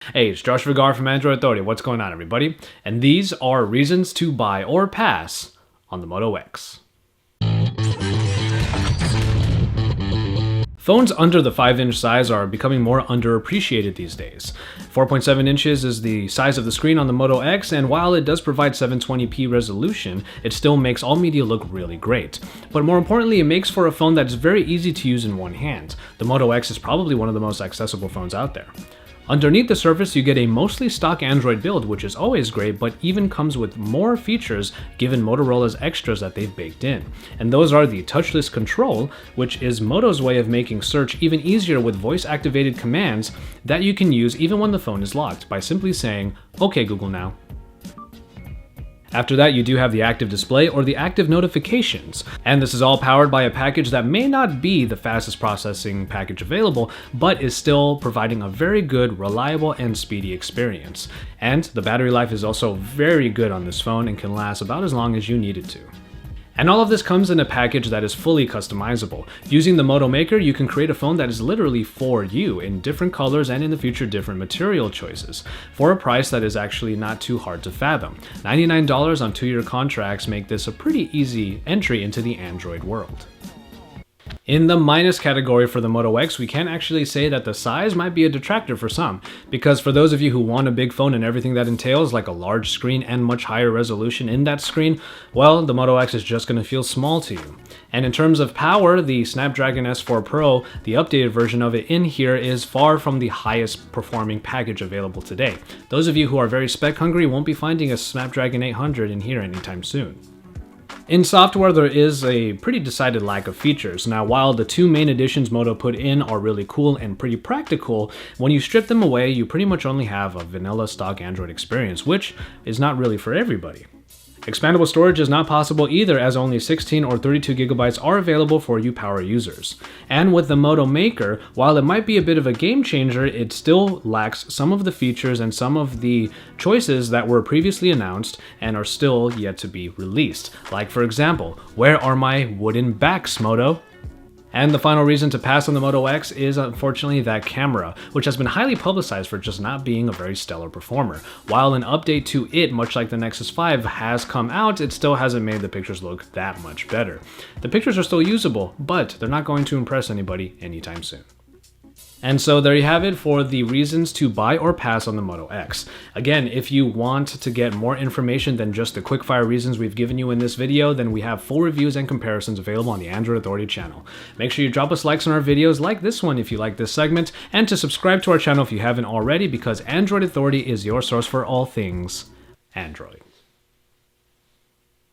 Hey, it's Josh Vigar from Android Authority. What's going on, everybody? And these are reasons to buy or pass on the Moto X. Phones under the 5-inch size are becoming more underappreciated these days. 4.7 inches is the size of the screen on the Moto X, and while it does provide 720p resolution, it still makes all media look really great. But more importantly, it makes for a phone that's very easy to use in one hand. The Moto X is probably one of the most accessible phones out there. Underneath the surface, you get a mostly stock Android build, which is always great, but even comes with more features given Motorola's extras that they've baked in. And those are the touchless control, which is Moto's way of making search even easier with voice-activated commands that you can use even when the phone is locked by simply saying, "Okay, Google now." After that, you do have the active display or the active notifications, and this is all powered by a package that may not be the fastest processing package available, but is still providing a very good, reliable, and speedy experience. And the battery life is also very good on this phone and can last about as long as you need it to. And all of this comes in a package that is fully customizable. Using the Moto Maker, you can create a phone that is literally for you in different colors and in the future different material choices for a price that is actually not too hard to fathom. $99 on 2-year contracts make this a pretty easy entry into the Android world. In the minus category for the Moto X, we can actually say that the size might be a detractor for some, because for those of you who want a big phone and everything that entails, like a large screen and much higher resolution in that screen, well, the Moto X is just going to feel small to you. And in terms of power, the Snapdragon S4 Pro, the updated version of it in here, is far from the highest performing package available today. Those of you who are very spec hungry won't be finding a Snapdragon 800 in here anytime soon. In software, there is a pretty decided lack of features. Now, while the two main additions Moto put in are really cool and pretty practical, when you strip them away, you pretty much only have a vanilla stock Android experience, which is not really for everybody. Expandable storage is not possible either, as only 16 or 32 gigabytes are available for you power users. And with the Moto Maker, while it might be a bit of a game changer, it still lacks some of the features and some of the choices that were previously announced and are still yet to be released. Like, for example, where are my wooden backs, Moto? And the final reason to pass on the Moto X is unfortunately that camera, which has been highly publicized for just not being a very stellar performer. While an update to it, much like the Nexus 5, has come out, it still hasn't made the pictures look that much better. The pictures are still usable, but they're not going to impress anybody anytime soon. And so there you have it for the reasons to buy or pass on the Moto X. Again, if you want to get more information than just the quickfire reasons we've given you in this video, then we have full reviews and comparisons available on the Android Authority channel. Make sure you drop us likes on our videos like this one if you like this segment, and to subscribe to our channel if you haven't already, because Android Authority is your source for all things Android.